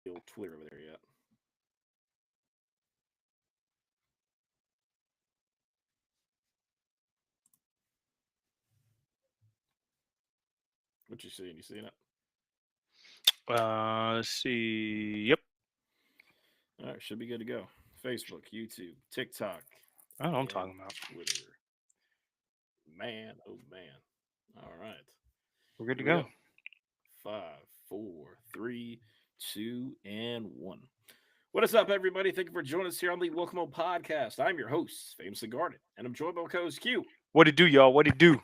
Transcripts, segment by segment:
old Twitter over there yet. What you seeing? You seeing it? Let's see. Yep. All right, should be good to go. Facebook, YouTube, TikTok, I know what I'm and talking about. Twitter. Man, oh man. All right, We're good to here we go. go. Five, four, three, two, and one. What is up, everybody? Thank you for joining us here on the Welcome Home Podcast. I'm your host, Famously Guarded, and I'm joined by my co-host Q. What it do, y'all? What it do?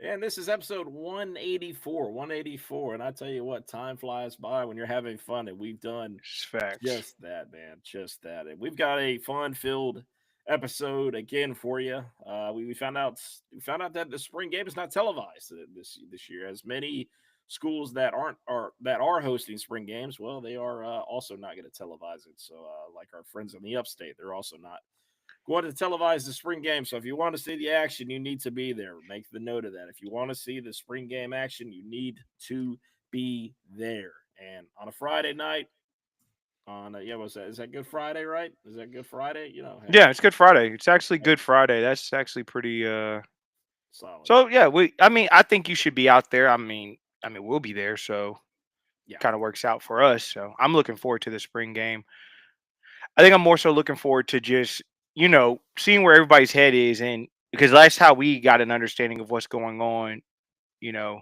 And this is episode 184. 184. And I tell you what, time flies by when you're having fun. And we've done It's facts. just that, man. Just that. And we've got a fun-filled episode again for you. We found out that the spring game is not televised this year. As many schools that are hosting spring games, well, they are also not going to televise it. So, like our friends in the upstate, they're also not going to televise the spring game. So if you want to see the action, you need to be there. Make the note of that. If you want to see the spring game action, you need to be there. And on a Friday night, on yeah, what's that? Is that Good Friday, right? Is that Good Friday? Hey, Yeah, it's Good Friday. It's actually Good Friday. That's actually pretty. solid. So yeah, we. I mean, I think you should be out there. I mean, we'll be there. So Yeah, kind of works out for us. So I'm looking forward to the spring game. I think I'm more so looking forward to just seeing where everybody's head is, and because that's how we got an understanding of what's going on. You know,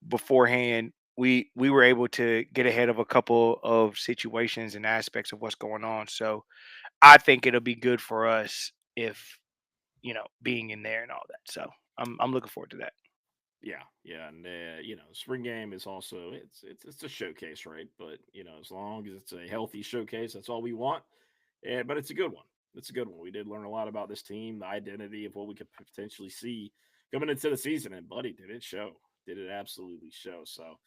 beforehand, we were able to get ahead of a couple of situations and aspects of what's going on. So I think it'll be good for us if being in there and all that. So I'm looking forward to that. yeah, and spring game is also it's a showcase, right? But as long as it's a healthy showcase, that's all we want. But it's a good one. It's a good one. We did learn a lot about this team, the identity of what we could potentially see coming into the season. And buddy, did it show? Did it absolutely show? So,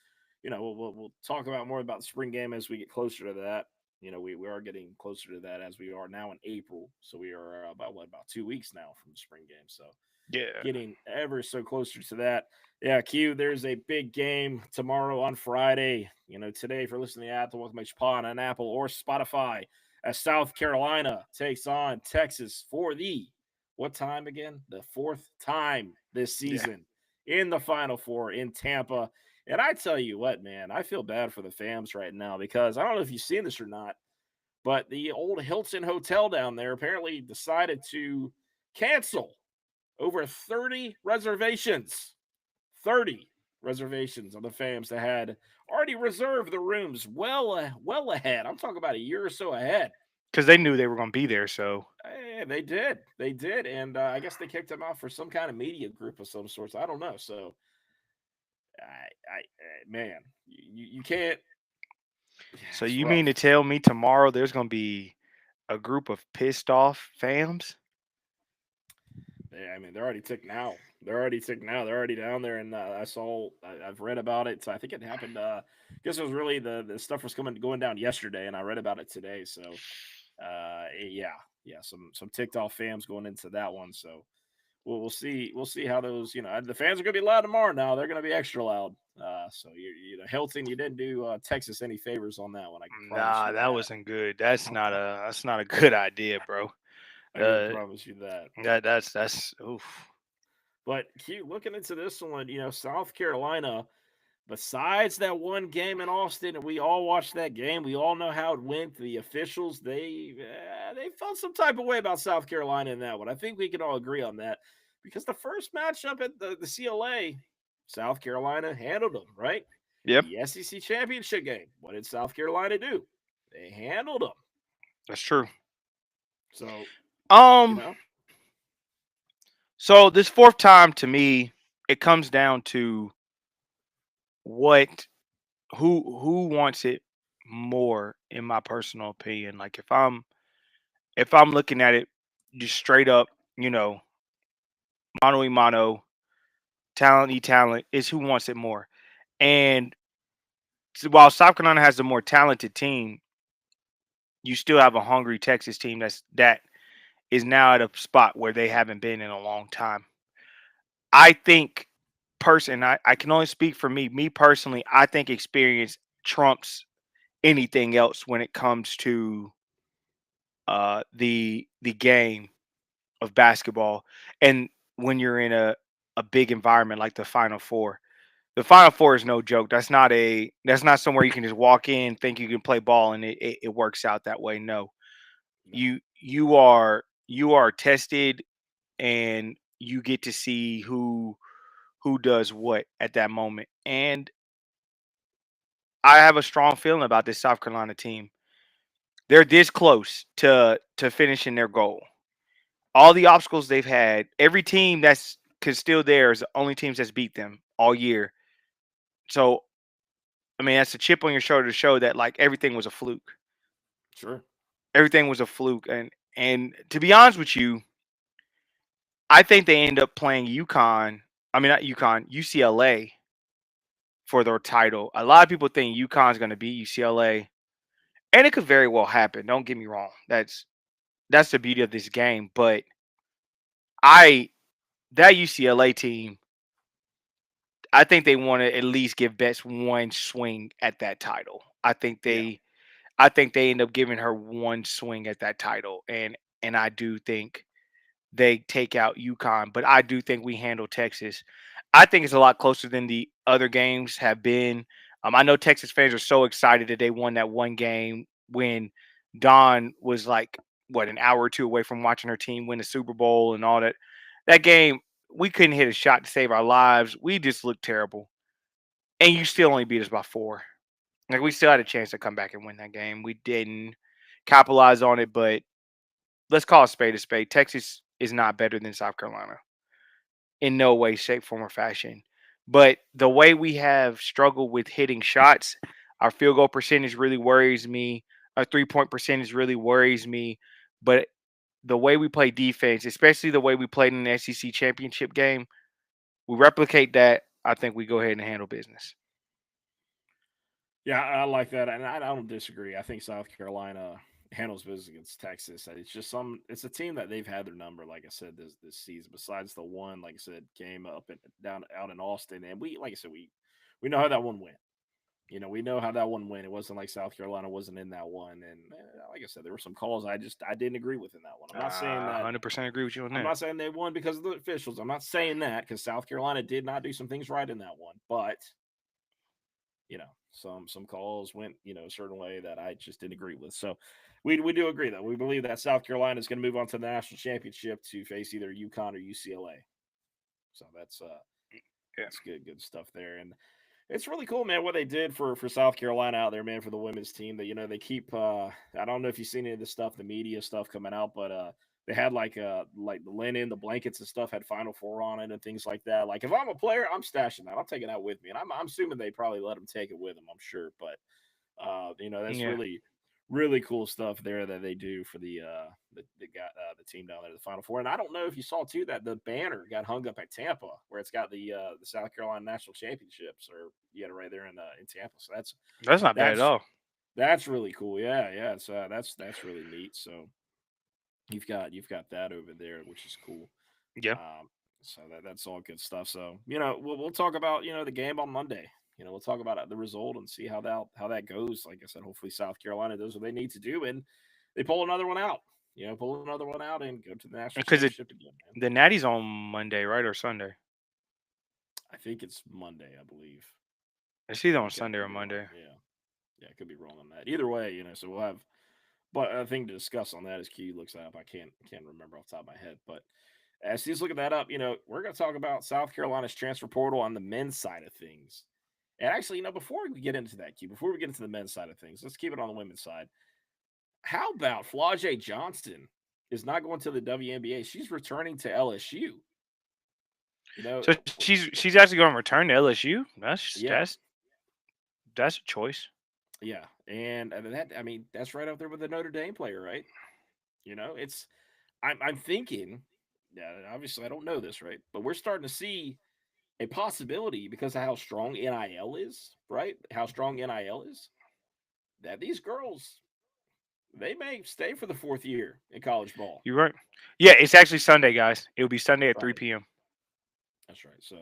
we'll talk about more about the spring game as we get closer to that. We are getting closer to that as we are now in April. So we are about 2 weeks now from the spring game. So Yeah. getting ever so closer to that. Yeah, Q, there's a big game tomorrow on Friday. Today, if you're listening at the Welcome H Pod on Apple or Spotify, as South Carolina takes on Texas for the what time again? The fourth time this Yeah. season in the Final Four in Tampa. And I tell you what, man, I feel bad for the fans right now because I don't know if you've seen this or not, but the old Hilton Hotel down there apparently decided to cancel over 30 reservations. 30 reservations of the fans that had already reserved the rooms well ahead. I'm talking about a year or so ahead. Because they knew they were going to be there. So They did. They did. And I guess they kicked them out for some kind of media group of some sorts. I don't know. So, man, you can't. so It's you mean to rough. tell me tomorrow there's going to be a group of pissed off fams? I mean, they're already ticked now. They're already ticked now. They're already down there, and I've read about it. So I think it happened. I guess it was really the stuff was going down yesterday, and I read about it today. So, yeah, some ticked off fans going into that one. So we'll see how those the fans are going to be loud tomorrow. Now they're going to be extra loud. So Hilton, you didn't do Texas any favors on that one. I can promise Nah, you that that. wasn't good. That's not a good idea, bro. I can Uh, promise you that. that's oof. But looking into this one, South Carolina, besides that one game in Austin, and we all watched that game. We all know how it went. The officials, they felt some type of way about South Carolina in that one. I think we can all agree on that because the first matchup at the CLA, South Carolina handled them, right? Yep, The SEC championship game. What did South Carolina do? They handled them. that's true. So, you Um, know, so this fourth time to me, it comes down to what who wants it more, in my personal opinion. Like if I'm looking at it just straight up, you know, mano y mano, talent y talent, is who wants it more. And while South Carolina has the more talented team, you still have a hungry Texas team that is now at a spot where they haven't been in a long time. I think I can only speak for me. Me personally, I think experience trumps anything else when it comes to the game of basketball. And when you're in a big environment like the Final Four, the Final Four is no joke. That's not somewhere you can just walk in, think you can play ball, and it works out that way. No, No, you are tested, and you get to see who does what at that moment. And I have a strong feeling about this South Carolina team. They're this close to finishing their goal. All the obstacles they've had, every team that's still there is the only teams that's beat them all year. So I mean, that's a chip on your shoulder to show that like everything was a fluke. sure, Everything was a fluke, and to be honest with you, I think they end up playing UConn. I mean, not UConn, UCLA for their title. A lot of people think UConn's going to beat UCLA, and it could very well happen. Don't get me wrong. That's the beauty of this game. But I that UCLA team, I think they want to at least give Betts one swing at that title. yeah, I think they end up giving her one swing at that title, and I do think they take out UConn, but I do think we handle Texas. I think it's a lot closer than the other games have been. I know Texas fans are so excited that they won that one game when Dawn was like what an hour or two away from watching her team win the Super Bowl and all that. That game, we couldn't hit a shot to save our lives. We just looked terrible, and you still only beat us by 4. Like we still had a chance to come back and win that game. We didn't capitalize on it, but let's call a spade a spade. Texas is not better than South Carolina in no way, shape, form, or fashion. But the way we have struggled with hitting shots, our field goal percentage really worries me. Our 3-point percentage really worries me. But the way we play defense, especially the way we played in the SEC championship game, we replicate that. I think we go ahead and handle business. yeah. I like that, and I don't disagree. I think South Carolina handles business against Texas. It's just it's a team that they've had their number. Like I said, this season. Besides the one, like I said, game up and down out in Austin, and like I said, we know how that one went. We know how that one went. It wasn't like South Carolina wasn't in that one, and like I said, there were some calls I didn't agree with in that one. I 100% agree with you on I'm that. not saying they won because of the officials. I'm not saying that because South Carolina did not do some things right in that one, but some calls went a certain way that I just didn't agree with. So we do agree though. We believe that South Carolina is going to move on to the national championship to face either UConn or UCLA. So Yeah. that's good stuff there. And it's really cool, man, what they did for South Carolina out there, man, for the women's team. That they keep. I don't know if you've seen any of the stuff, the media stuff coming out, but they had like the linen, the blankets and stuff had Final Four on it and things like that. Like if I'm a player, I'm stashing that. I'm taking that with me, and I'm assuming they probably let them take it with them. I'm sure, but that's Yeah. really cool stuff there that they do for the got the team down there, the Final Four. And I don't know if you saw too that the banner got hung up at Tampa, where it's got the South Carolina National Championships, or you got it right there in Tampa. So That's not bad at that's all. that's really cool. Yeah. It's that's really neat. So you've got that over there, which is cool. Yeah. So that's all good stuff. So we'll talk about the game on Monday. We'll talk about the result and see how that goes. Like I said, hopefully South Carolina does what they need to do and they pull another one out. Pull another one out and go to the national Because championship again, man. the Natty's on Monday, right, or Sunday? I think it's Monday, I believe. It's either on I Sunday or could be wrong. Monday. Yeah, I could be wrong on that. Either way, so we'll have. But a thing to discuss on that is Q looks that up. I can't remember off the top of my head, but as he's looking that up, we're going to talk about South Carolina's transfer portal on the men's side of things. And actually, before we get into that, Q, before we get into the men's side of things, let's keep it on the women's side. How about Flau'jae Johnston is not going to the WNBA? She's returning to LSU. You know, So she's actually going to return to LSU. That's yeah, that's a choice. yeah, and that that's right up there with the Notre Dame player, right? It's I'm thinking. Yeah, obviously I don't know this, right? But we're starting to see a possibility because of how strong NIL is, right? How strong NIL is that these girls they may stay for the fourth year in college ball. You're right. Yeah, it's actually Sunday, guys. It'll be Sunday at 3 Sunday. p.m. That's right. So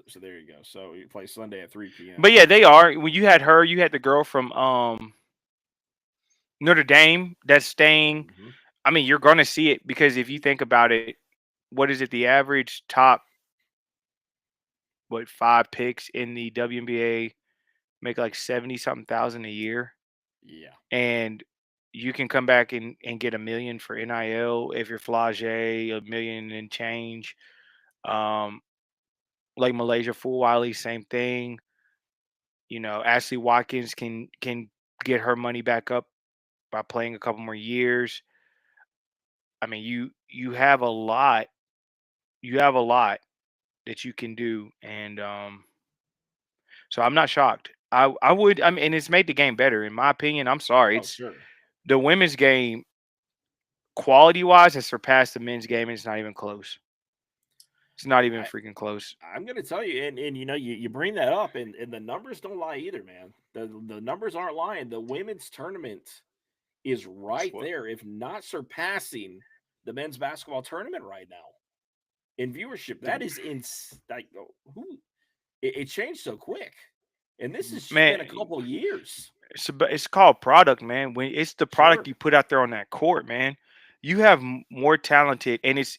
So there you go. So you play Sunday at 3 p.m. But yeah, they are. When you had her, you had the girl from Notre Dame that's staying. Hmm. I mean, you're going to see it because if you think about it, what is it? The average top what 5 picks in the WNBA make like 70 something thousand a year, Yeah. and you can come back and get a million for NIL if you're Flage, a million and change. Um, like Malaysia Fulwiley, same thing. Ashley Watkins can get her money back up by playing a couple more years. I mean, you have a lot. You have a lot that you can do, and so I'm not shocked. I would. I mean, and it's made the game better, in my opinion. I'm sorry. Oh, It's sure. the women's game quality wise has surpassed the men's game, and it's not even close. It's not even I freaking close. I'm gonna tell you, and you bring that up, and the numbers don't lie either, man. The numbers aren't lying. The women's tournament is It's right what there, if not surpassing the men's basketball tournament right now in viewership. the That is in like who it changed so quick, and this has just man. been a couple years. It's called product, man. When it's the product Sure. you put out there on that court, man, you have more talented. And it's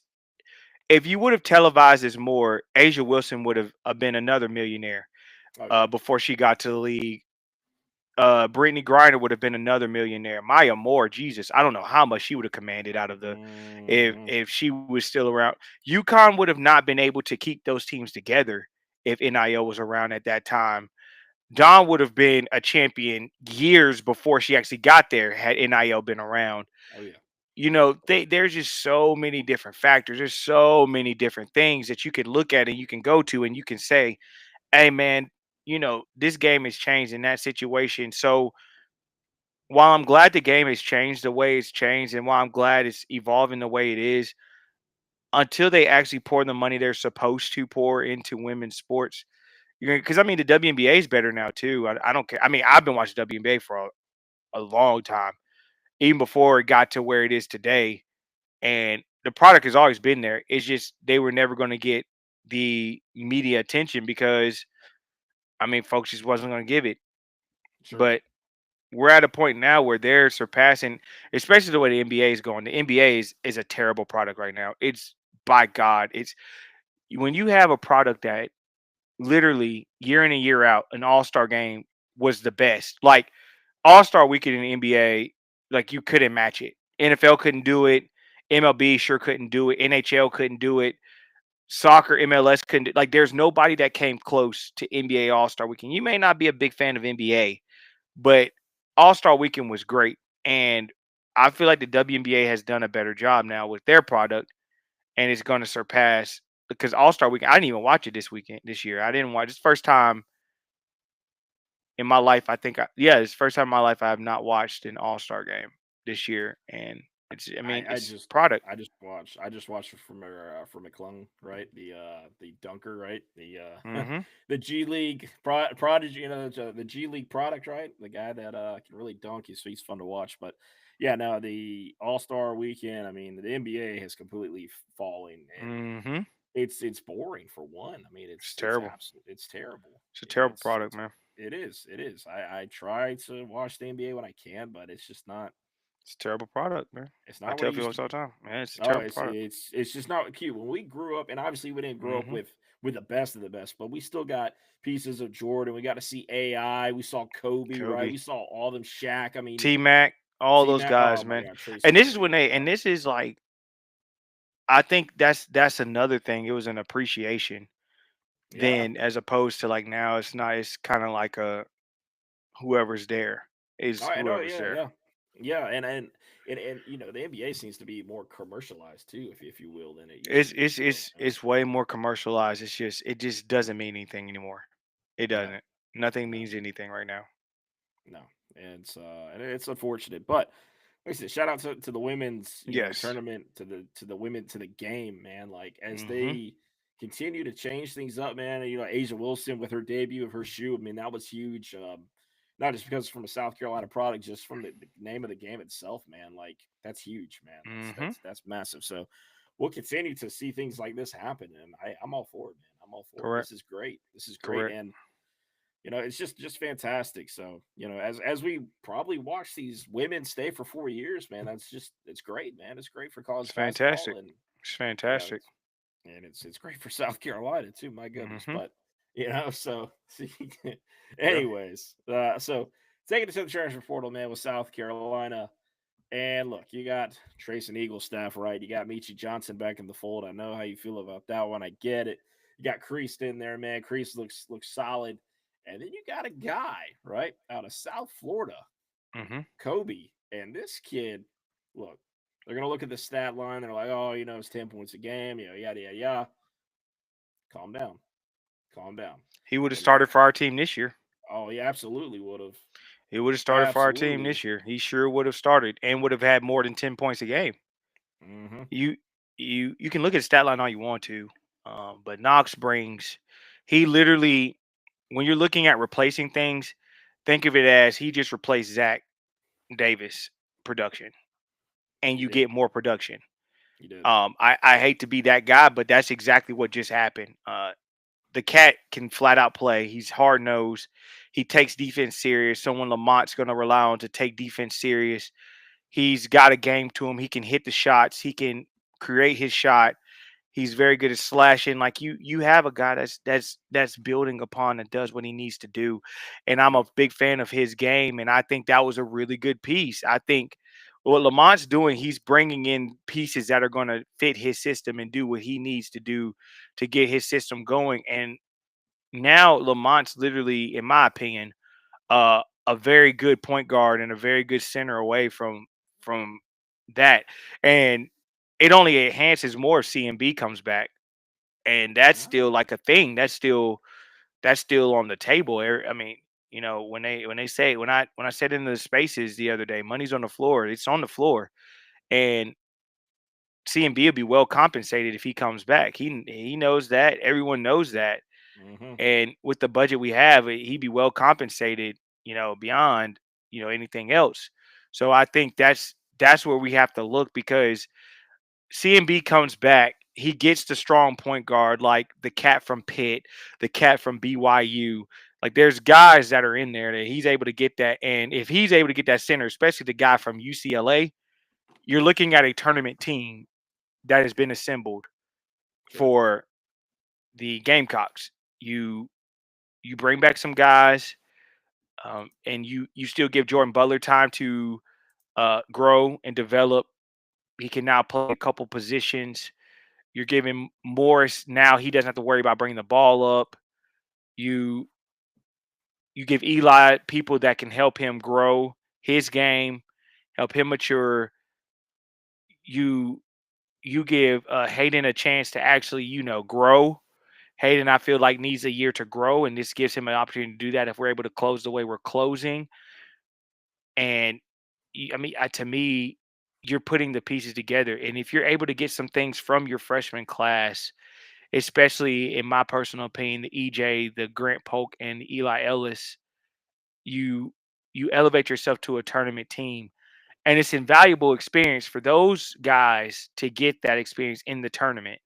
if you would have televised this more, Asia Wilson would have been another millionaire Oh yeah. before she got to the league. Brittany Griner would have been another millionaire. Maya Moore, Jesus, I don't know how much she would have commanded out of the Hmm. if she was still around. UConn would have not been able to keep those teams together if NIL was around at that time. Dawn would have been a champion years before she actually got there had NIL been around. Oh yeah. There's just so many different factors. There's so many different things that you could look at and you can go to and you can say, hey man, this game has changed in that situation. So while I'm glad the game has changed the way it's changed and while I'm glad it's evolving the way it is, until they actually pour the money they're supposed to pour into women's sports, because I mean the WNBA is better now too. I don't care. I mean I've been watching WNBA for a long time, even before it got to where it is today. And the product has always been there. It's just they were never going to get the media attention because I mean folks just wasn't going to give it. Sure. But we're at a point now where they're surpassing, especially the way the NBA is going. The NBA is a terrible product right now. It's by God, it's when you have a product that literally year in and year out, an all-star game was the best. Like all-star weekend in the NBA, like you couldn't match it. NFL couldn't do it. MLB sure couldn't do it. NHL couldn't do it. Soccer, MLS couldn't like there's nobody that came close to NBA All-Star weekend. You may not be a big fan of NBA, but All-Star weekend was great. And I feel like the WNBA has done a better job now with their product and it's going to surpass because All Star Weekend. I didn't even watch it this year. I didn't watch. It's the first time in my life. I think. It's the first time in my life I have not watched an All Star game this year, and it's. I mean, I it's just product. I just watched it from McClung, right? The dunker, right? Mm-hmm. The G League prodigy, the G League product, right? The guy that can really dunk. He's fun to watch. But yeah, no, the All Star Weekend. I mean, the NBA has completely fallen, and Mm-hmm. it's boring for one. I mean, It's it's terrible. absolute it's terrible. It's a terrible product, It's man. it is. I try to watch the NBA when I can, but It's a terrible product, man. it's I not what tell it used people to this all be. the time. Man, it's a Oh, terrible product. it's just not cute. When we grew up, and obviously we didn't grow up Mm-hmm. with the best of the best, but we still got pieces of Jordan. We got to see AI. We saw Kobe, right? Kobe, We saw all them Shaq. I mean, T Mac, all T those Mac. Oh guys, my man. God, Tracy And this is when McGrady. they. And this is like. I think that's another thing. It was an appreciation Yeah. then, as opposed to like now. It's not. It's kind of like a whoever's there is Oh, I know. whoever's Yeah, there. yeah, yeah. And the NBA seems to be more commercialized too, if you will, than it used to It's be. it's So it's it's way more commercialized. It just doesn't mean anything anymore. It no, doesn't. Nothing no, means anything right now. no. And it's unfortunate, but like I said, shout out to the women's, Yes. tournament, to the women, to the game, man. Like as Mhm. they continue to change things up, man. And, Asia Wilson with her debut of her shoe, I mean, that was huge. Not just because it's from a South Carolina product, just from the name of the game itself, man. Like that's huge, man. Mhm. That's massive. So we'll continue to see things like this happen, and I'm all for it, man. I'm all for it. Correct. This is great. This is great, Correct. and it's just fantastic. So as we probably watch these women stay for 4 years, man, it's great, man. It's great for It's college basketball, fantastic. and It's you know, fantastic. it's great for South Carolina too. My goodness, Hmm. but so Yeah. anyways, so taking it to the transfer portal, man, with South Carolina. And look, you got Trace and Eagle staff, right? You got Michi Johnson back in the fold. I know how you feel about that one. I get it. You got Creased in there, man. Creased looks solid. And then you got a guy, right, out of South Florida, Hmm. Kobe. And this kid, look, they're gonna look at the stat line. They're like, oh, it's 10 points a game, yada yada yada. Calm down, calm down. He would have When you, started for our team this year. oh, he absolutely would have, He would have started for our team absolutely. this year. He sure would have started and would have had more than 10 points a game. Mm-hmm. You you can look at the stat line all you want to, but Knox brings. He literally, when you're looking at replacing things, think of it as he just replaced Zach Davis production, and He you did. get more production. He did. I hate to be that guy, but that's exactly what just happened. The cat can flat out play. He's hard nosed. He takes defense serious. Someone Lamont's going to rely on to take defense serious. He's got a game to him. He can hit the shots. He can create his shot. He's very good at slashing. Like you have a guy that's building upon and does what he needs to do. And I'm Yeah. a big fan of his game. And I think that was a really good piece. I think what Lamont's doing, he's bringing in pieces that are going to fit his system and do what he needs to do to get his system going. And now Lamont's literally, in my opinion, a very good point guard and a very good center away from that. And it only enhances more if CMB comes back, and that's Yeah. still like a thing. That's still on the table. I mean, when they say when I said in the spaces the other day, money's on the floor. It's on the floor, and CMB will be well compensated if he comes back. He knows that. Everyone knows that. Mm-hmm. And with the budget we have, he'd be well compensated, beyond, anything else. So I think that's where we have to look because CMB comes back, he gets the strong point guard like the cat from Pitt, the cat from BYU. Like there's guys that are in there that he's able to get that. And if he's able to get that center, especially the guy from UCLA, you're looking at a tournament team that has been assembled Sure. for the Gamecocks. You bring back some guys, and you still give Jordan Butler time to grow and develop. He can now play a couple positions. You're giving Morris now he doesn't have to worry about bringing the ball up. You you give Eli people that can help him grow his game, help him mature. You you give Hayden a chance to actually grow. Hayden, I feel like needs a year to grow, and this gives him an opportunity to do that if we're able to close the way we're closing. And I mean, to me, you're putting the pieces together. And if you're able to get some things from your freshman class, especially in my personal opinion, the EJ, the Grant Polk, and the Eli Ellis, you you elevate yourself to a tournament team. And it's invaluable experience for those guys to get that experience in the tournament.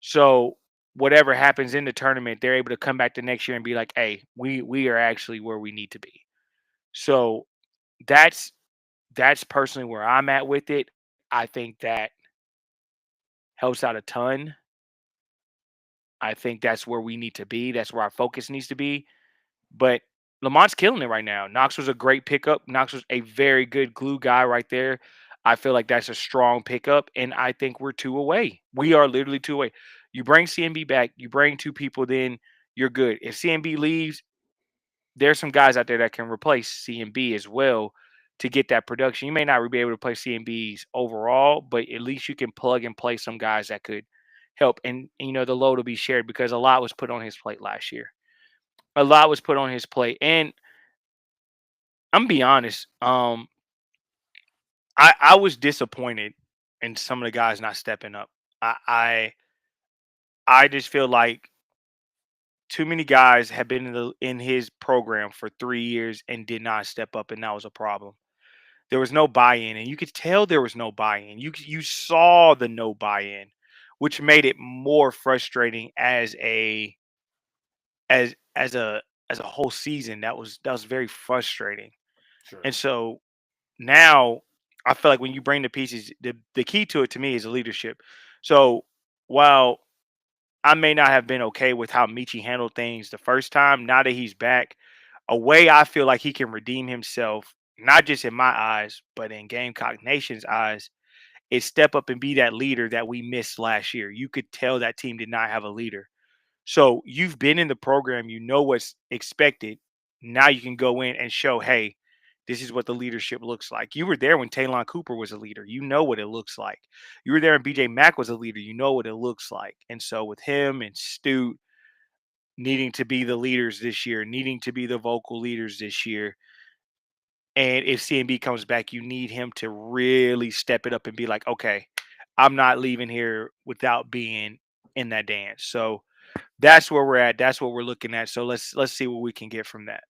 So whatever happens in the tournament, they're able to come back the next year and be like, hey, we are actually where we need to be. So that's that's personally where I'm at with it. I think that helps out a ton. I think that's where we need to be. That's where our focus needs to be. But Lamont's killing it right now. Knox was a great pickup. Knox was a very good glue guy right there. I feel like that's a strong pickup, and I think we're two away. We are literally two away. You bring CMB back, you bring two people, then you're good. If CMB leaves, there's some guys out there that can replace CMB as well to get that production. You may not be able to play CMBs overall, but at least you can plug and play some guys that could help. And the load will be shared because a lot was put on his plate last year. A lot was put on his plate, and I'm be honest. I was disappointed in some of the guys not stepping up. I I, I just feel like too many guys have been in his program for 3 years and did not step up, and that was a problem. There was no buy-in, and you could tell there was no buy-in. You saw the no buy-in which made it more frustrating as a as a whole season. That was very frustrating. Sure. And so now I feel like when you bring the pieces, the key to it to me is the leadership. So while I may not have been okay with how Michi handled things the first time, now that he's back, a way I feel like he can redeem himself, not just in my eyes, but in Gamecock Nation's eyes, is step up and be that leader that we missed last year. You could tell that team did not have a leader. So you've been in the program, you know what's expected. Now you can go in and show, hey, this is what the leadership looks like. You were there when Taylon Cooper was a leader. You know what it looks like. You were there when BJ Mack was a leader. You know what it looks like. And so with him and Stu needing to be the leaders this year, needing to be the vocal leaders this year, and if CMB comes back, you need him to really step it up and be like, okay, I'm not leaving here without being in that dance. So that's where we're at. That's what we're looking at. So let's see what we can get from that.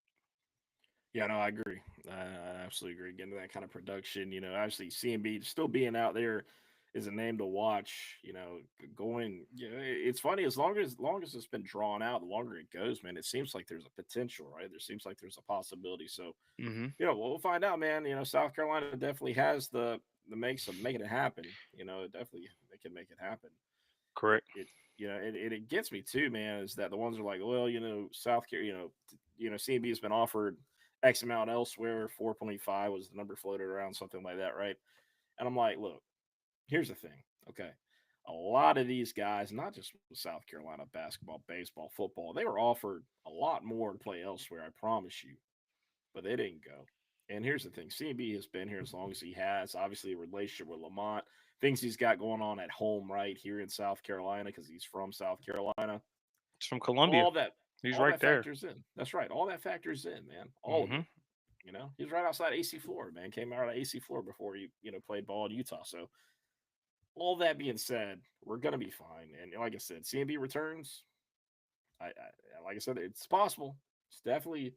Yeah, no, I agree. I absolutely agree. Getting that kind of production, obviously CMB still being out there is a name to watch. Going, it's funny as long as it's been drawn out, the longer it goes, man. It seems like there's a potential, right? There seems like there's a possibility. So, Hmm. we'll find out, man. South Carolina definitely has the makes of making it happen. It definitely they can make it happen. Correct. It it gets me too, man. Is that the ones are like, well, South Carolina, CMB has been offered X amount elsewhere. 4.5 was the number floated around, something like that, right? And I'm like, look, here's the thing, okay. A lot of these guys, not just with South Carolina basketball, baseball, football, they were offered a lot more to play elsewhere. I promise you, but they didn't go. And here's the thing: CB has been here as long as he has. Obviously, a relationship with Lamont, things he's got going on at home right here in South Carolina because he's from South Carolina. It's from Columbia. All that, He's all right that there. factors in. That's right. All that factors in, man. All of Hmm. it. He's right outside AC Florida, man. Came out of AC Florida before he, played ball in Utah. So all that being said, we're gonna be fine. And like I said, CMB returns. Like I said, it's possible. It's definitely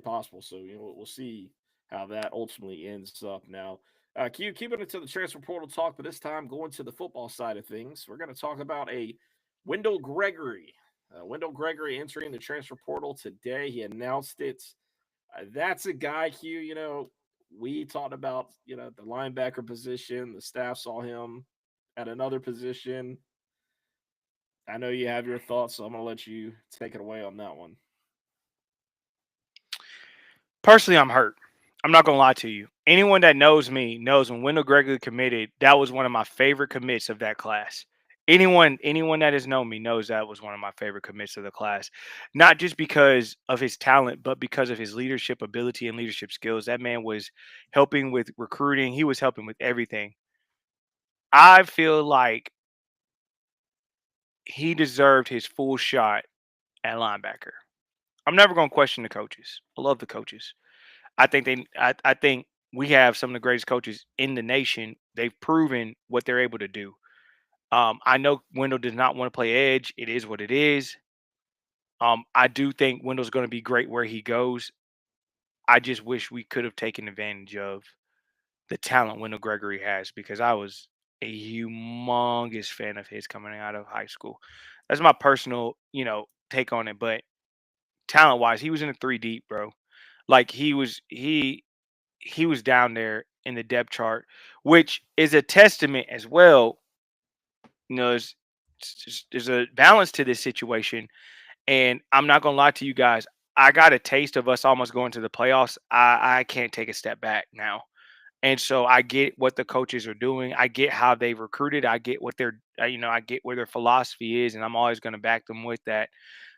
possible. So we'll see how that ultimately ends up. Now, keeping it to the transfer portal talk, but this time going to the football side of things, we're going to talk about a Wendell Gregory. Wendell Gregory entering the transfer portal today. He announced it. That's a guy, Q. We talked about the linebacker position. The staff saw him at another position. I know you have your thoughts, so I'm going to let you take it away on that one. Personally, I'm hurt. I'm not gonna lie to you. Anyone that knows me knows when Wendell Gregory committed, that was one of my favorite commits of that class. Anyone that has known me knows that was one of my favorite commits of the class. Not just because of his talent, but because of his leadership ability and leadership skills. That man was helping with recruiting. He was helping with everything. I feel like he deserved his full shot at linebacker. I'm never gonna question the coaches. I love the coaches. I think we have some of the greatest coaches in the nation. They've proven what they're able to do. I know Wendell does not want to play edge. It is what it is. I do think Wendell's going to be great where he goes. I just wish we could have taken advantage of the talent Wendell Gregory has because I was a humongous fan of his coming out of high school. That's my personal, take on it. But talent wise, he was in the three deep, bro. Like he was down there in the depth chart, which is a testament as well. There's a balance to this situation, and I'm not gonna lie to you guys. I got a taste of us almost going to the playoffs. I can't take a step back now, and so I get what the coaches are doing. I get how they've recruited. I get what I get where their philosophy is, and I'm always going to back them with that.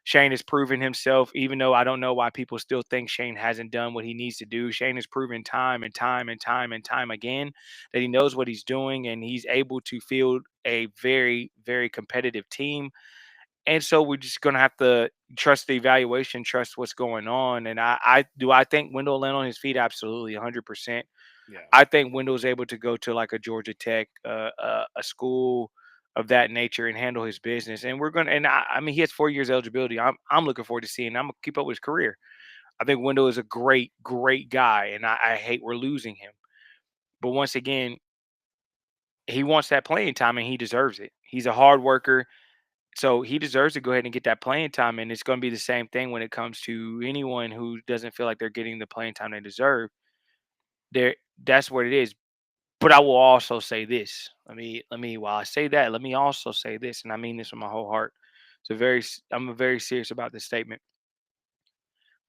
Shane has proven himself, even though I don't know why people still think Shane hasn't done what he needs to do. Shane has proven time and time and time and time again that he knows what he's doing and he's able to field a very, very competitive team. And so we're just going to have to trust the evaluation, trust what's going on. And I think Wendell land on his feet? Absolutely, 100%. Yeah. I think Wendell's able to go to like a Georgia Tech, a school of that nature, and handle his business. And we're gonna. And I mean, he has 4 years eligibility. I'm looking forward to seeing. I'm gonna keep up with his career. I think Wendell is a great, great guy, and I hate we're losing him. But once again, he wants that playing time, and he deserves it. He's a hard worker. So he deserves to go ahead and get that playing time. And it's going to be the same thing when it comes to anyone who doesn't feel like they're getting the playing time they deserve. There, that's what it is. But I will also say this. While I say that, let me also say this, and I mean this with my whole heart. I'm very serious about this statement.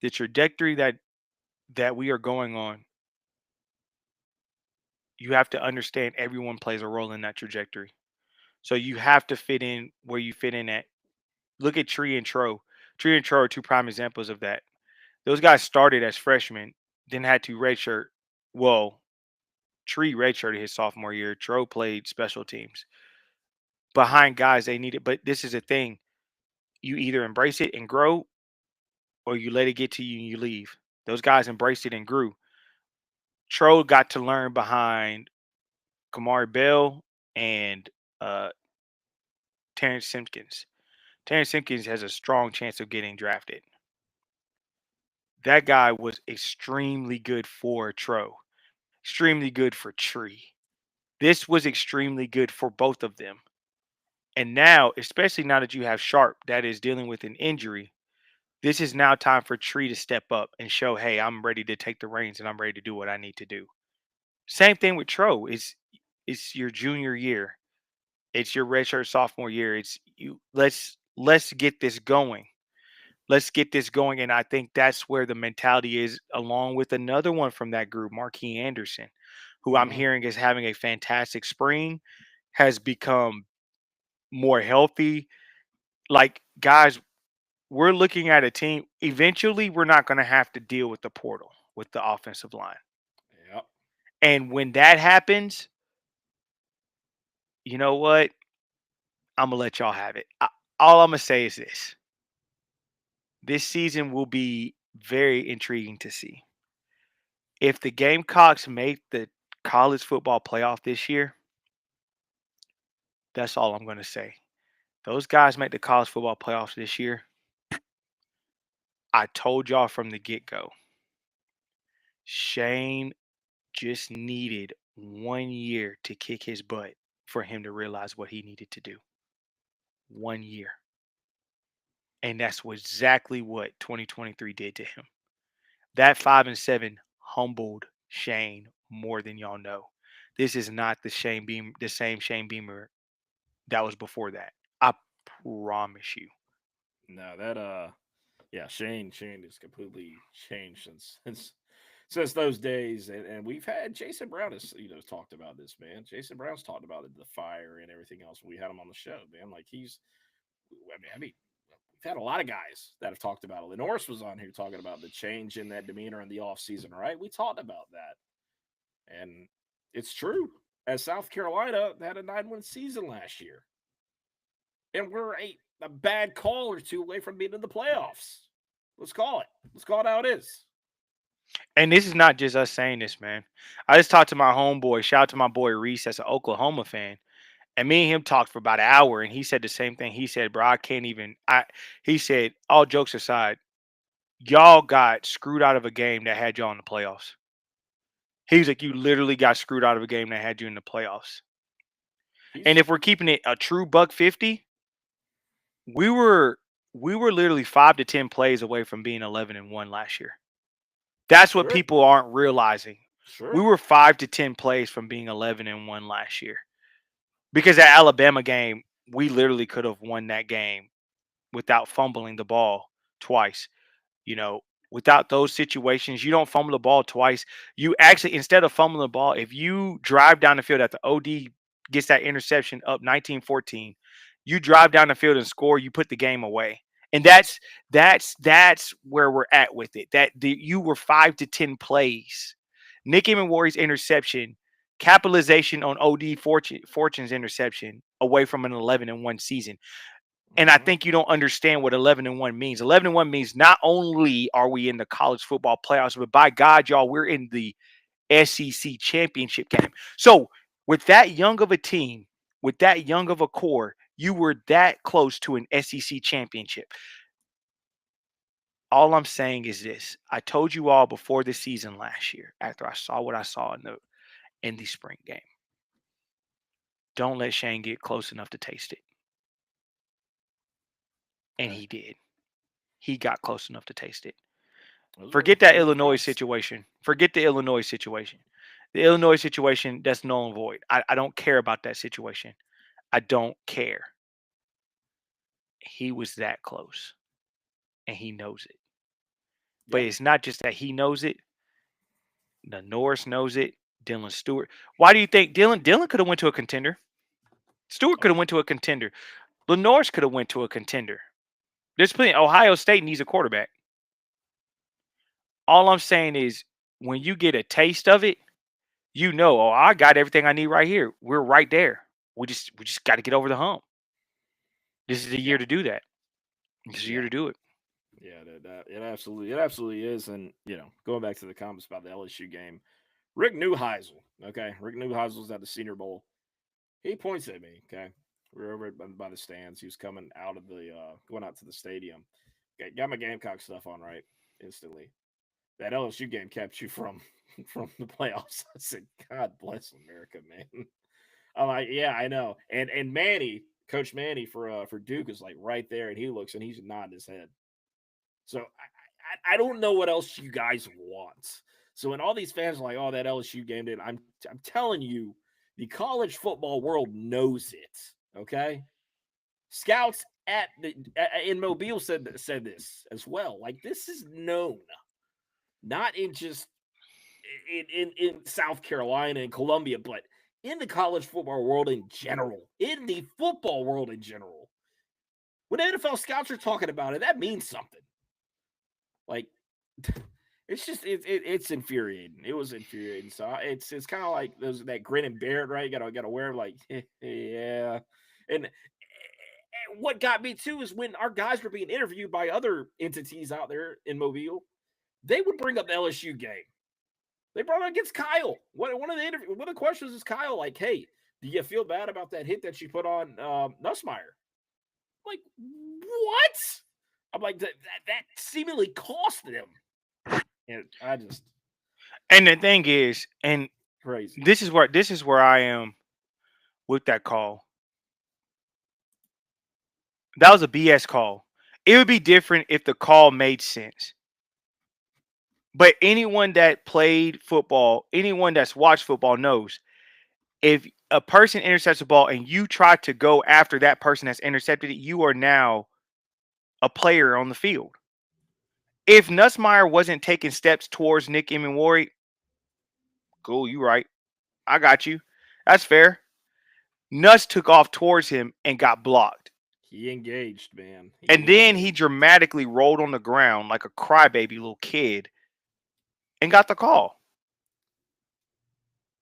The trajectory that we are going on, you have to understand everyone plays a role in that trajectory. So you have to fit in where you fit in at. Look at Tree and Tro. Tree and Tro are two prime examples of that. Those guys started as freshmen, then had to redshirt. Well, Tree redshirted his sophomore year. Tro played special teams behind guys they needed. But this is a thing: you either embrace it and grow, or you let it get to you and you leave. Those guys embraced it and grew. Tro got to learn behind Kamari Bell and uh, Terrence Simpkins. Terrence Simpkins has a strong chance of getting drafted. That guy was extremely good for Tro, extremely good for Tree. This was extremely good for both of them. And now, especially now that you have Sharp that is dealing with an injury, this is now time for Tree to step up and show, hey, I'm ready to take the reins and I'm ready to do what I need to do. Same thing with Tro. It's your junior year. It's your redshirt sophomore year. It's you. Let's get this going. Let's get this going. And I think that's where the mentality is, along with another one from that group, Marquis Anderson, who I'm Mm-hmm. hearing is having a fantastic spring, has become more healthy. Like, guys, we're looking at a team. Eventually, we're not going to have to deal with the portal with the offensive line. Yep. And when that happens, you know what? I'm going to let y'all have it. All I'm going to say is this: this season will be very intriguing to see. If the Gamecocks make the college football playoff this year, that's all I'm going to say. Those guys make the college football playoffs this year. I told y'all from the get go, Shane just needed 1 year to kick his butt for him to realize what he needed to do. 1 year. And that's exactly what 2023 did to him. That 5-7 humbled Shane more than y'all know. This is not the same Shane Beamer that was before that. I promise you. No, that yeah, Shane has completely changed since those days, and we've had Jason Brown has talked about this, man. Jason Brown's talked about it, the fire and everything else. When we had him on the show, man. Like I mean, we've had a lot of guys that have talked about it. Lenoris was on here talking about the change in that demeanor in the off season, right? We talked about that, and it's true. As South Carolina had a 9-win season last year, and we're a bad call or two away from being in the playoffs. Let's call it. Let's call it how it is. And this is not just us saying this, man. I just talked to my homeboy. Shout out to my boy Reese, that's an Oklahoma fan. And me and him talked for about an hour, and he said the same thing. He said, "Bro, I can't even." He said, all jokes aside, y'all got screwed out of a game that had y'all in the playoffs. He was like, "You literally got screwed out of a game that had you in the playoffs." And He's if we're keeping it a true buck 50, we were we were literally 5 to 10 plays away from being 11-1 last year. That's what sure, people aren't realizing. We sure. were 5 to 10 plays from being 11-1 last year. Because that Alabama game, we literally could have won that game without fumbling the ball twice. You know, without those situations, you don't fumble the ball twice. You actually, instead of fumbling the ball, if you drive down the field at the OD gets that interception up 19-14, you drive down the field and score, you put the game away. And that's where we're at with it. You were 5 to 10 plays. Nick Warrior's interception, capitalization on Fortune's interception away from an 11-1 season. And I Mm-hmm. think you don't understand what 11-1 means. 11-1 means not only are we in the college football playoffs, but by God, y'all, we're in the SEC championship game. So with that young of a team, with that young of a core, you were that close to an SEC championship. All I'm saying is this. I told you all before the season last year, after I saw what I saw in the spring game. don't let Shane get close enough to taste it. And Okay. he did. He got close enough to taste it. Those are Forget that those are Illinois thoughts. situation. Forget the Illinois situation. The Illinois situation, that's null and void. I don't care about that situation. I don't care. He was that close, and he knows it. But Yeah. it's not just that he knows it. The Norris knows it. Dylan Stewart. Why do you think Dylan could have went to a contender? Stewart Oh could have yeah. went to a contender. Norris could have went to a contender. There's plenty. Ohio State needs a quarterback. All I'm saying is, when you get a taste of it, oh, I got everything I need right here. We're right there. We just got to get over the hump. This is the year Yeah. to do that. This is the year Yeah. to do it. Yeah. It absolutely is. And going back to the comments about the LSU game, Rick Neuheisel. Okay, Rick Neuheisel's at the Senior Bowl. He points at me. Okay, we were over by the stands. He was coming out of the going out to the stadium. Okay, got my Gamecock stuff on right instantly. That LSU game kept you from from the playoffs. I said, God bless America, man. I'm like, yeah, I know. And Manny, Coach Manny for Duke is like right there, and he looks and he's nodding his head. So I don't know what else you guys want. So when all these fans are like, oh, that LSU game did, I'm telling you, the college football world knows it. Okay, scouts at the in Mobile said this as well. Like this is known, not in just in South Carolina and Columbia, but in the college football world in general, in the football world in general. When NFL scouts are talking about it, that means something. Like it's just it's infuriating. It was infuriating. So it's kind of like those that grin and bear it, right? You gotta wear like yeah. And what got me too is when our guys were being interviewed by other entities out there in Mobile, they would bring up the LSU game. They brought it against Kyle. One of the questions is Kyle like, "Hey, do you feel bad about that hit that you put on Nussmeyer?" Like, what? I'm like that seemingly cost them, and I just And the thing is, and crazy. this is where I am with that call. That was a BS call. It would be different if the call made sense. But anyone that played football, anyone that's watched football knows if a person intercepts a ball and you try to go after that person that's intercepted it, you are now a player on the field. If Nussmeyer wasn't taking steps towards Nick Emenwari, cool, you right. I got you. That's fair. Nuss took off towards him and got blocked. He engaged, man. And He then he engaged. dramatically rolled on the ground like a crybaby little kid and got the call.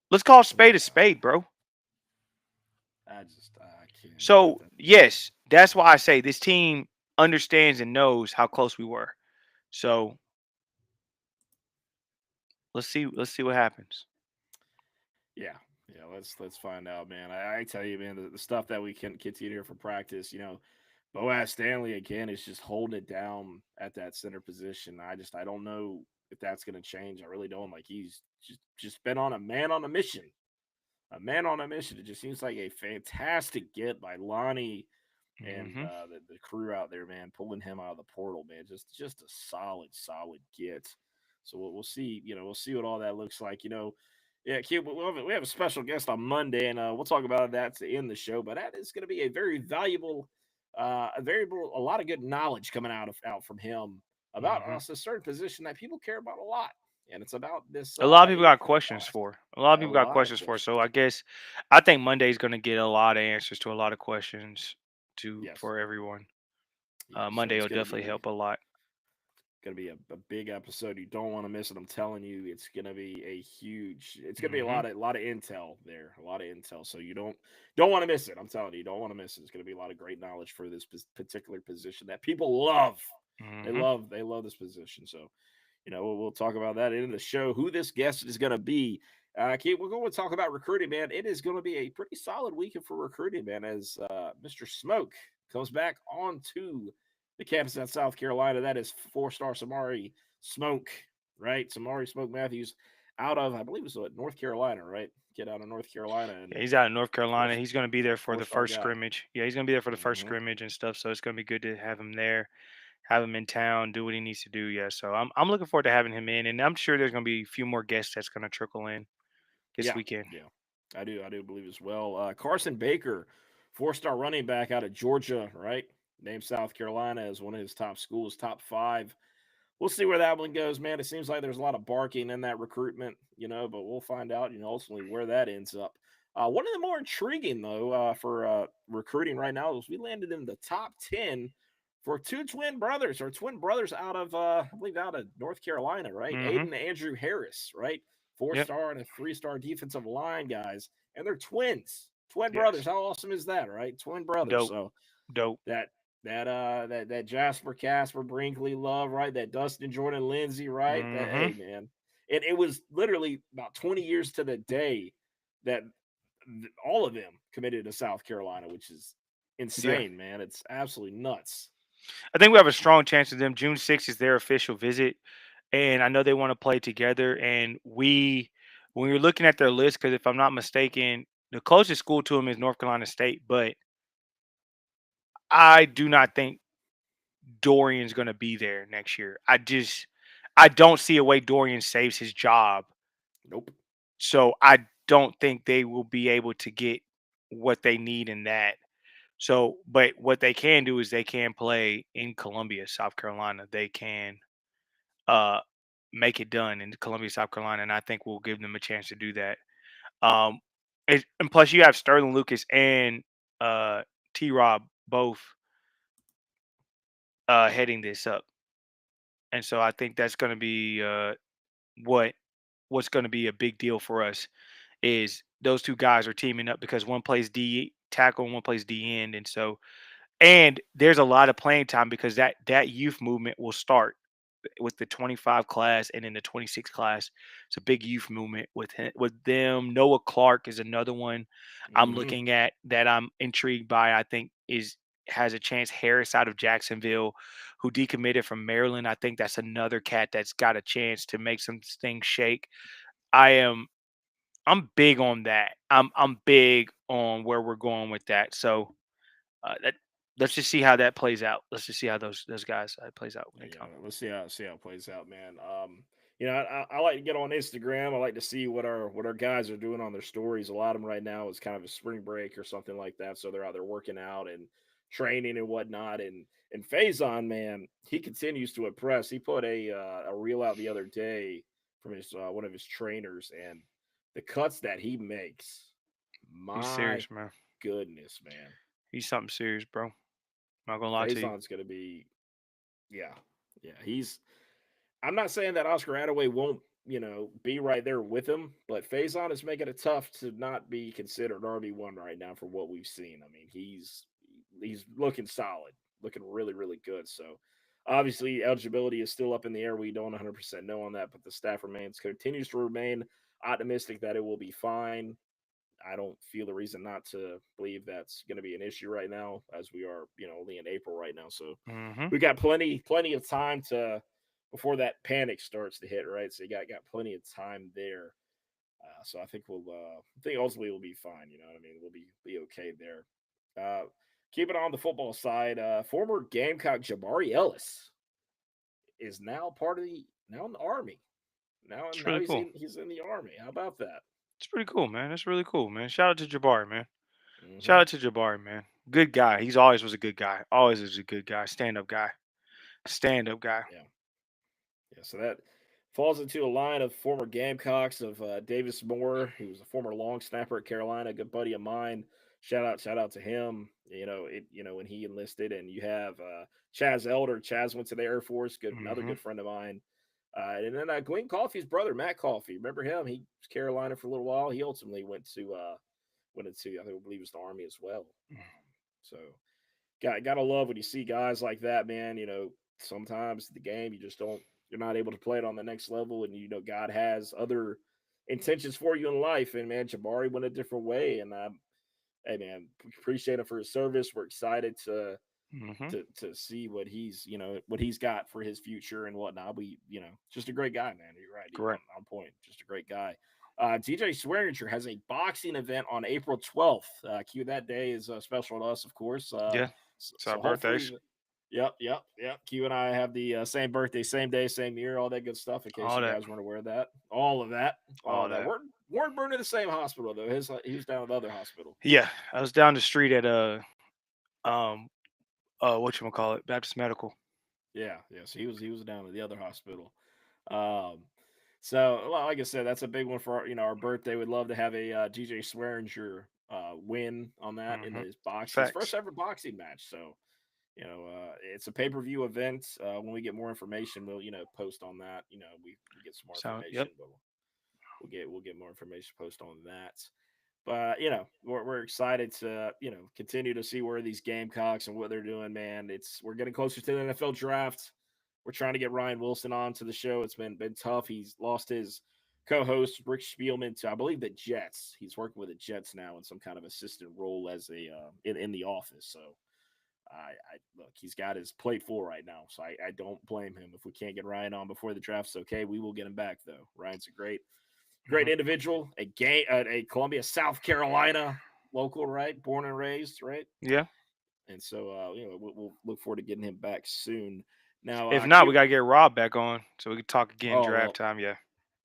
Let's call Yeah, spade a spade, bro. I can't. So, yes, that's why I say this team understands and knows how close we were. So, let's see what happens. Yeah, yeah. Let's find out, man. I tell you, man, the stuff that we can continue here for practice. Boaz Stanley again is just holding it down at that center position. I don't know if that's going to change. I really don't. Like he's just been on a man on a mission. A man on a mission. It just seems like a fantastic get by Lonnie and Hmm. the crew out there, man, pulling him out of the portal, man. Just a solid get. So we'll see. We'll see what all that looks like. Yeah, Q. We have a special guest on Monday, and we'll talk about that to end the show. But that is going to be a very valuable, a lot of good knowledge coming out from him about Hmm. us a certain position that people care about a lot, and it's about this A lot of people got incoming questions class. for. A lot of A people got lot of questions for. So questions. I think Monday's going to get a lot of answers to a lot of questions to Yes, for everyone. yes. So Monday it's will gonna definitely be help a lot. gonna be a big episode. You don't want to miss it. I'm telling you, it's gonna be a huge. It's gonna be a Hmm. lot of intel there, a lot of intel. So you don't want to miss it. I'm telling you, you don't want to miss it. It's gonna be a lot of great knowledge for this particular position that people love. Hmm. They love this position. So we'll talk about that in the show. Who this guest is gonna be. Keith, we're going to talk about recruiting, man. It is going to be a pretty solid weekend for recruiting, man, as Mr. Smoke comes back onto the campus at South Carolina. That is four-star Samari Smoke, right? Samari Smoke Matthews out of, I believe it was North Carolina, right? Kid out of North Carolina Yeah, and he's out of North four Carolina. He's going to be there for four the star first guy. scrimmage. Yeah, he's going to be there for the first Hmm. scrimmage and stuff. So it's going to be good to have him there, have him in town, do what he needs to do. Yeah, so I'm looking forward to having him in, and I'm sure there's going to be a few more guests that's going to trickle in this Yeah, weekend. yeah, I do believe as well. Carson Baker, 4 star running back out of Georgia, right? Named South Carolina as one of his top schools, top five. We'll see where that one goes, man. It seems like there's a lot of barking in that recruitment, but we'll find out, ultimately where that ends up. One of the more intriguing, though, for recruiting right now is we landed in the top 10 for two twin brothers out of, I believe, out of North Carolina, right? Mm-hmm. Aiden and Andrew Harris, right? Four Yep. star and a 3 star defensive line guys, and they're twins, twin brothers. Yes. How awesome is that, right? Twin brothers. Dope. So Dope. that that Jasper Casper Brinkley love, right? That Dustin Jordan Lindsay, right? That Mm-hmm. hey man. It was literally about 20 years to the day that all of them committed to South Carolina, which is Yeah. insane, man. It's absolutely nuts. I think we have a strong chance of them. June 6th is their official visit, and I know they want to play together. And when you're looking at their list, because if I'm not mistaken, the closest school to them is North Carolina State, but I do not think Dorian's going to be there next year. I don't see a way Dorian saves his job. Nope. So I don't think they will be able to get what they need in that. So, but what they can do is they can play in Columbia, South Carolina. They can uh make it done in Columbia, South Carolina, and I think we'll give them a chance to do that. Um, and plus you have Sterling Lucas and uh T Rob both heading this up, and so I think that's going to be what what's going to be a big deal for us is those two guys are teaming up because one plays D tackle and one plays D end, and so there's a lot of playing time because that youth movement will start with the 25 class and in the 26 class. It's a big youth movement with them. Noah Clark is another one I'm Hmm. looking at that I'm intrigued by. I think is has a chance. Harris out of Jacksonville, who decommitted from Maryland. I think that's another cat that's got a chance to make some things shake. I am I'm big on that. I'm big on where we're going with that. So that let's just see how that plays out. Let's just see how those guys plays out when they Yeah, come. let's see how it plays out, man. I like to get on Instagram. I like to see what our guys are doing on their stories. A lot of them right now is kind of a spring break or something like that, so they're out there working out and training and whatnot. And Faison, man, he continues to impress. He put a reel out the other day from his one of his trainers, and the cuts that he makes, He's my serious, man. goodness, man. He's something serious, bro. Not gonna lie to you. Faison's gonna be, yeah, yeah. I'm not saying that Oscar Attaway won't, be right there with him, but Faison is making it tough to not be considered RB1 right now for what we've seen. I mean, he's looking solid, looking really, really good. So obviously eligibility is still up in the air. We don't 100% know on that, but the staff continues to remain optimistic that it will be fine. I don't feel the reason not to believe that's going to be an issue right now, as we are, only in April right now. So Hmm. we got plenty of time to before that panic starts to hit, right? So you got plenty of time there. So I think ultimately we'll be fine. You know what I mean? We'll be okay there. Uh, keeping on the football side, former Gamecock Jabari Ellis is now in the army. Now It's now really cool. he's in the army. How about that? It's pretty cool, man. That's really cool, man. Shout out to Jabari, man. Mm-hmm. Shout out to Jabari, man. Good guy. He's always was a good guy. Always was a good guy. Stand up guy. Stand up guy. Yeah. Yeah, so that falls into a line of former Gamecocks of Davis Moore, who was a former long snapper at Carolina, a good buddy of mine. Shout out to him. When he enlisted, and you have Chaz Elder. Chaz went to the Air Force. Another Hmm. good friend of mine. And then Glenn Coffey's brother, Matt Coffey. Remember him? He was Carolina for a little while. He ultimately went into I believe it was the Army as well. So gotta love when you see guys like that, man. Sometimes the game you just don't you're not able to play it on the next level, and God has other intentions for you in life. And man, Jabari went a different way, and hey man, appreciate him for his service. We're excited to Hmm. to see what he's what he's got for his future and whatnot. We just a great guy, man. You're right. He's Correct. on point. Just a great guy. TJ Swearinger has a boxing event on April 12th. Q that day is special to us, of course. Yeah. So, It's our hopefully, birthdays. yep, yep, yep. Q and I have the same birthday, same day, same year, all that good stuff. In case All you that. guys weren't aware of that, all of that, all All of that. that. Weren't burned in the same hospital though. He was down at the other hospital. Yeah. I was down the street at um whatchamacallit, Baptist Medical. Yeah, yeah. So he was down at the other hospital. Um, so well, like I said, that's a big one for our birthday. We'd love to have a DJ Swearinger win on that in Hmm. his Facts. first ever boxing match. So it's a pay per view event. When we get more information, we'll post on that. We get some more So yep. information, but we'll get more information post on that. But we're excited to continue to see where these Gamecocks and what they're doing, man. We're getting closer to the NFL draft. We're trying to get Ryan Wilson on to the show. It's been tough. He's lost his co-host Rick Spielman to I believe the Jets. He's working with the Jets now in some kind of assistant role as a in the office. So I look, he's got his plate full right now. So I don't blame him. If we can't get Ryan on before the draft's okay, we will get him back though. Ryan's a great Hmm. individual, a Columbia, South Carolina local, right? Born and raised, right? Yeah. And so, we'll look forward to getting him back soon. Now, If not, we Q. gotta get Rob back on so we can talk again Oh draft well, time. Yeah.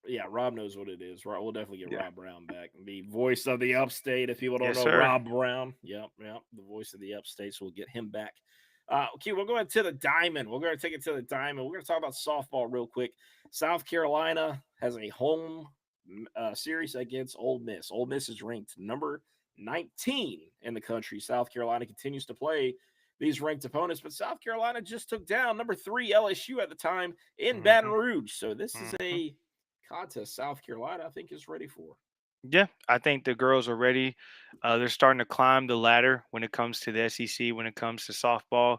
yeah. Rob knows what it is. Right, we'll definitely get Yeah. Rob Brown back, the voice of the Upstate. If people don't Yes, know sir. Rob Brown, yep, yep, the voice of the Upstate. So we'll get him back. Q, we'll go ahead to the Diamond. We're going to take it to the Diamond. We're going to talk about softball real quick. South Carolina has a home series against Ole Miss. Ole Miss is ranked number 19 in the country. South Carolina continues to play these ranked opponents, but South Carolina just took down number 3 LSU at the time in Baton Hmm. Rouge. So this is Hmm. a contest South Carolina, I think, is ready for. Yeah, I think the girls are ready. They're starting to climb the ladder when it comes to the SEC. When it comes to softball,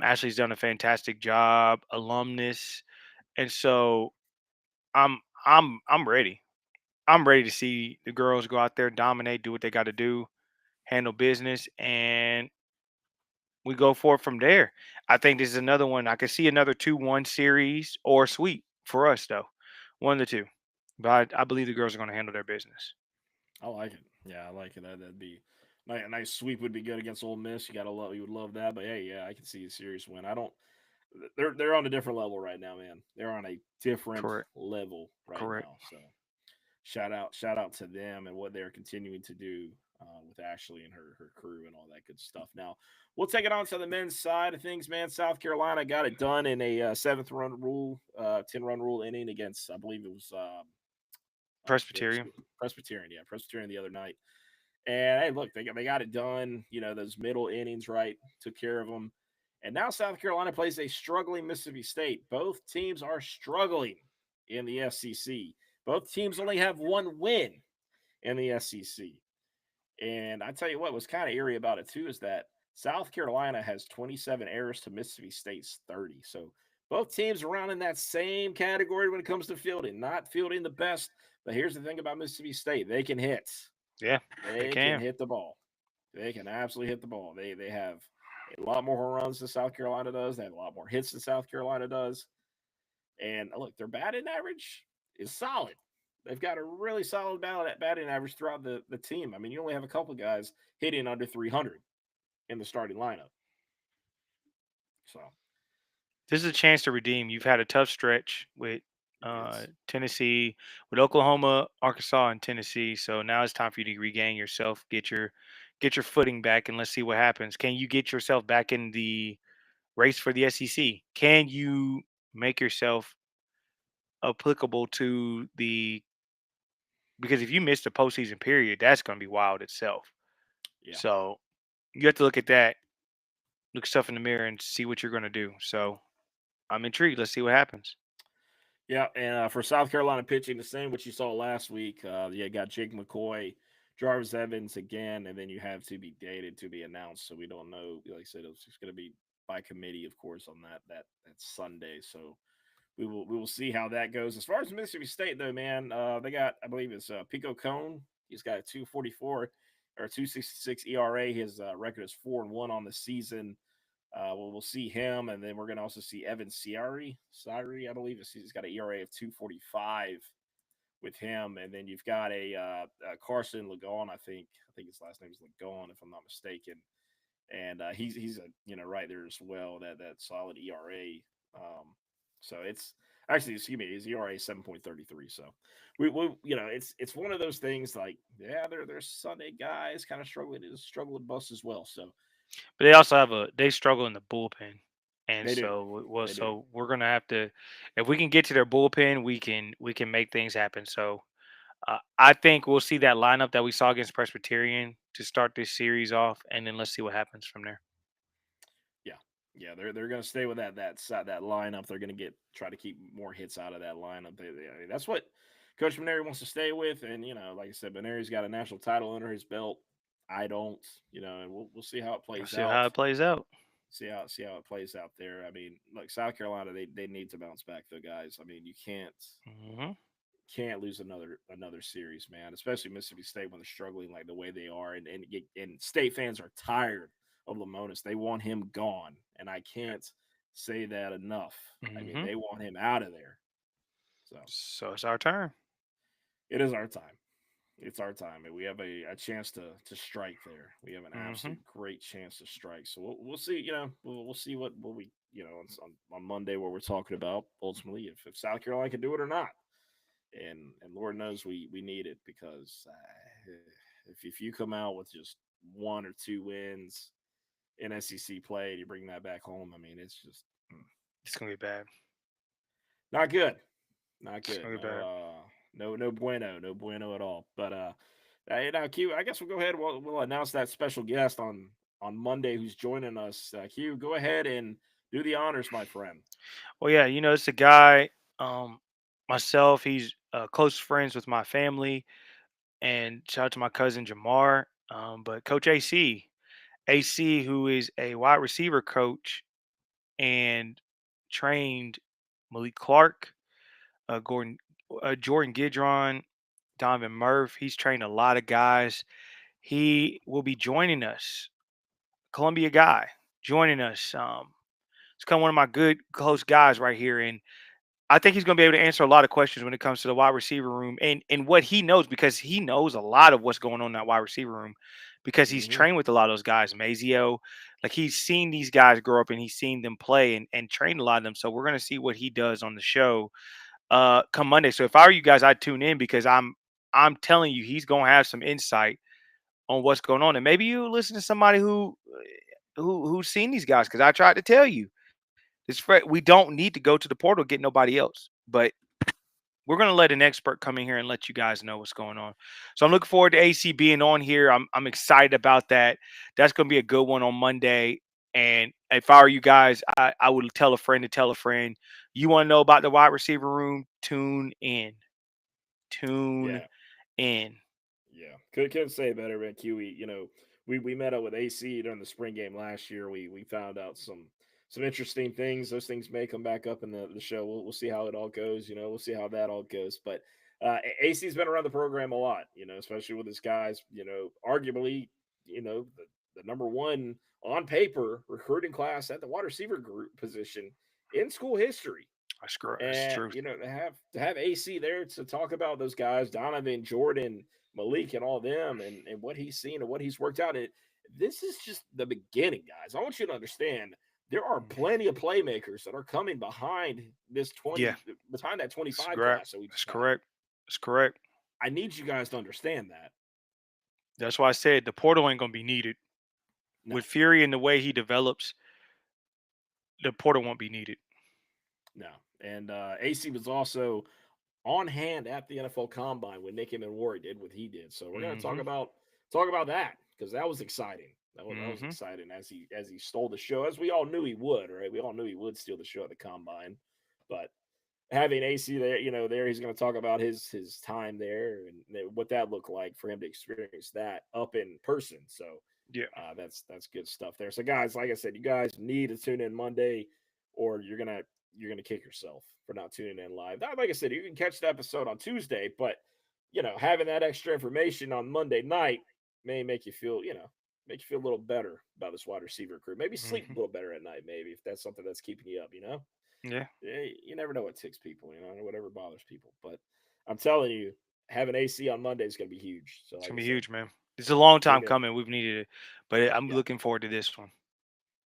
Ashley's done a fantastic job. Alumnus, and so I'm ready. I'm ready to see the girls go out there, dominate, do what they got to do, handle business, and we go forward from there. I think this is another one. I could see another 2-1 series or sweep for us, though. One of the two. But I believe the girls are going to handle their business. I like it. Yeah, I like it. That'd be a nice sweep would be good against Ole Miss. You would love that. But hey, yeah, I can see a serious win. I don't. They're on a different level right now, man. They're on a different Correct. level right Correct. now. So shout out to them and what they're continuing to do with Ashley and her crew and all that good stuff. Now we'll take it on to the men's side of things, man. South Carolina got it done in a 10-run rule inning against I believe it was Presbyterian. Presbyterian, yeah, Presbyterian the other night. And hey, look, they got it done. Those middle innings, right, took care of them. And now South Carolina plays a struggling Mississippi State. Both teams are struggling in the SEC. Both teams only have one win in the SEC. And I tell you what was kind of eerie about it too is that South Carolina has 27 errors to Mississippi State's 30. So both teams around in that same category when it comes to fielding, not fielding the best. But here's the thing about Mississippi State: they can hit. Yeah, they They can can. hit the ball. They can absolutely hit the ball. They have a lot more home runs than South Carolina does. They have a lot more hits than South Carolina does. And look, their batting average is solid. They've got a really solid batting average throughout the team. I mean, you only have a couple guys hitting under 300 in the starting lineup. So, This is a chance to redeem. You've had a tough stretch with yes. Tennessee, with Oklahoma, Arkansas, and Tennessee. So now it's time for you to regain yourself, get your footing back, and let's see what happens. Can you get yourself back in the race for the SEC? Can you make yourself applicable to the because if you miss the postseason period, that's going to be wild itself. Yeah. So you have to look at that, look stuff in the mirror, and see what you're going to do. So I'm intrigued. Let's see what happens. Yeah, and for South Carolina pitching, the same what you saw last week. You got Jake McCoy, Jarvis Evans again, and then you have to be dated to be announced. So we don't know. Like I said, it's just going to be by committee, of course, on that Sunday. So we will see how that goes. As far as Mississippi State, though, man, they got I believe it's Pico Cone. He's got a 2.44 or 2.66 ERA. His record is 4-1 on the season. We'll see him, and then we're going to also see Evan Siri. Siri, I believe he's got an ERA of 2.45 with him, and then you've got Carson Lagon. I think his last name is Lagon, if I'm not mistaken, and he's a right there as well. That solid ERA. So it's actually, excuse me, his ERA is 7.33. So we it's one of those things like there's Sunday guys kind of struggling bust as well. So But they also have they struggle in the bullpen, and they do, they do. so we're gonna have to, if we can get to their bullpen, we can make things happen. So I think we'll see that lineup that we saw against Presbyterian to start this series off, and then let's see what happens from there. Yeah, yeah, they're going to stay with that lineup. They're going to try to keep more hits out of that lineup. I mean, that's what Coach Benary wants to stay with. And like I said, Benary's got a national title under his belt. I don't, and we'll see how it Let's plays see how out. it plays out. See how it plays out there. I mean, look, South Carolina, they need to bounce back though, guys. I mean, you Hmm. can't lose another series, man. Especially Mississippi State when they're struggling like the way they are, and State fans are tired of Lamonis. They want him gone, and I can't say that enough. I mean, Hmm. they want him out of there. So So it's our turn. it is our time. It's our time, and we have a chance to strike there. We have an Hmm. absolute great chance to strike. So we'll see. We'll see what we on Monday what we're talking about ultimately if South Carolina can do it or not. And Lord knows we need it because if you come out with just 1 or 2 wins in SEC play and you bring that back home, I mean it's just It's gonna be bad. not good, not It's good. gonna be No, bad. no bueno, no bueno at all. But Q, I guess we'll go ahead. We'll announce that special guest on Monday who's joining us. Q, go ahead and do the honors, my friend. Well, yeah, it's a guy. Um, Myself, he's close friends with my family, and shout out to my cousin Jamar. But Coach AC, who is a wide receiver coach and trained Malik Clark, Gordon, Jordan Gidron, Donovan Murph. He's trained a lot of guys. He will be joining us, Columbia guy, joining us. It's kind of one of my good close guys right here, and I think he's going to be able to answer a lot of questions when it comes to the wide receiver room and what he knows, because he knows a lot of what's going on in that wide receiver room because he's Mm-hmm. trained with a lot of those guys. Mazio, like he's seen these guys grow up and he's seen them play and trained a lot of them. So we're going to see what he does on the show come Monday. So if I were you guys, I'd tune in because I'm telling you, he's going to have some insight on what's going on. And maybe you listen to somebody who's seen these guys, because I tried to tell you we don't need to go to the portal, get nobody else. But we're going to let an expert come in here and let you guys know what's going on. So I'm looking forward to AC being on here. I'm excited about that. That's going to be a good one on Monday. And if I were you guys, I would tell a friend to tell a friend. You want to know about the wide receiver room? Tune in. Tune Yeah. in. Yeah, couldn't say it better, man. QE, we met up with AC during the spring game last year. We found out some interesting things. Those things may come back up in the show. We'll see how it all goes. We'll see how that all goes. But AC's been around the program a lot. Especially with his guys. Arguably, the number one on paper recruiting class at the wide receiver group position in school history. That's And truth. to have AC there to talk about those guys, Donovan, Jordan, Malik, and all them, and what he's seen and what he's worked out. This is just the beginning, guys. I want you to understand there are plenty of playmakers that are coming Yeah, behind that that's 25 correct. class that we That's just got. correct. That's correct. I need you guys to understand that. That's why I said the portal ain't going to be needed. No, With Fury and the way he develops, the portal won't be needed. no. And AC was also on hand at the NFL Combine when Nick Warren did what he did. So we're going to talk Hmm. about that because that was exciting. That was Hmm. exciting as he stole the show, as we all knew he would. Right, we all knew he would steal the show at the Combine, but having AC there, he's going to talk about his time there and what that looked like for him to experience that up in person. So Yeah. that's good stuff there. So guys, like I said, you guys need to tune in Monday, or you're gonna kick yourself for not tuning in live. Like I said, you can catch the episode on Tuesday, but having that extra information on Monday night may make you feel make you feel a little better about this wide receiver crew. Maybe sleep a Hmm. little better at night. Maybe if that's something that's keeping you up. Yeah, You never know what ticks people. Whatever bothers people. But I'm telling you, having AC on Monday is going to be huge. So it's like gonna I be said, huge, man. It's a long time tune in. coming. We've needed it, but I'm Yeah, looking forward to this one.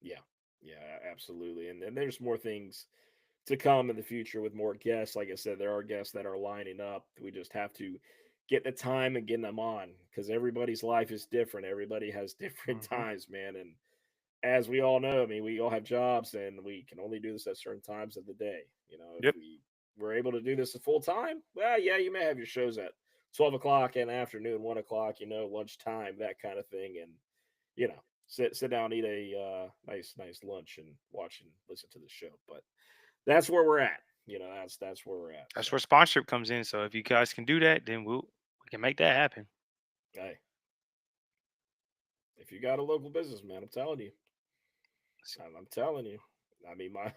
yeah, yeah, absolutely. And there's more things to come in the future with more guests. Like I said, there are guests that are lining up. We just have to get the time and get them on because everybody's life is different. Everybody has different Hmm. times, man. And as we all know, I mean, we all have jobs and we can only do this at certain times of the day. If Yep, we were able to do this at full time, well, yeah, you may have your shows at 12 o'clock in the afternoon, 1 o'clock, lunchtime, that kind of thing. And, sit down, eat a nice lunch and watch and listen to the show. But that's where we're at. That's where we're at. So, that's where sponsorship comes in. So if you guys can do that, then we can make that happen. hey, if you got a local business, man, I'm telling you, I'm telling you. I mean, my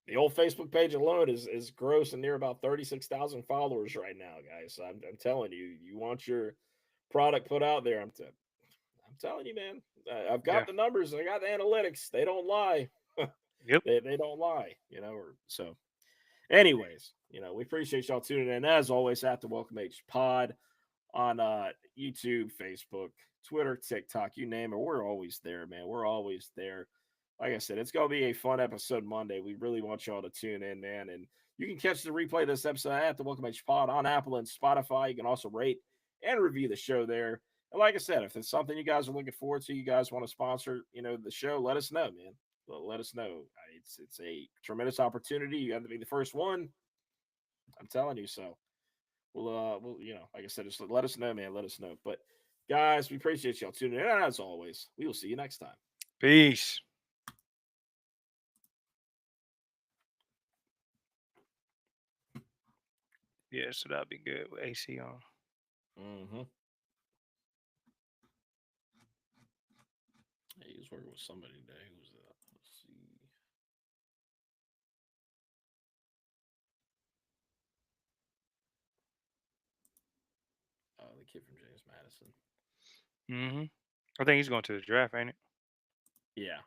the old Facebook page alone is gross and near about 36,000 followers right now, guys. So I'm telling you, you want your product put out there. I'm telling you, man. I've got Yeah. the numbers. I got the analytics. They don't lie. Yep. They don't lie. So. Anyways, we appreciate y'all tuning in as always at the Welcome H Pod on YouTube, Facebook, Twitter, TikTok, you name it. We're always there, man. We're always there. Like I said, it's gonna be a fun episode Monday. We really want y'all to tune in, man. And you can catch the replay of this episode at the Welcome H Pod on Apple and Spotify. You can also rate and review the show there. And like I said, if it's something you guys are looking forward to, you guys want to sponsor, the show, let us know, man. Let us know. It's a tremendous opportunity. You have to be the first one. I'm telling you so. We'll, like I said, just let us know, man. Let us know. But guys, we appreciate y'all tuning in. And as always, we will see you next time. Peace. Yeah, so that'd be good with AC on. Mm-hmm. Hey, he was working with somebody today. Who was that? Let's see. The kid from James Madison. Hmm. I think he's going to the draft, ain't it? Yeah.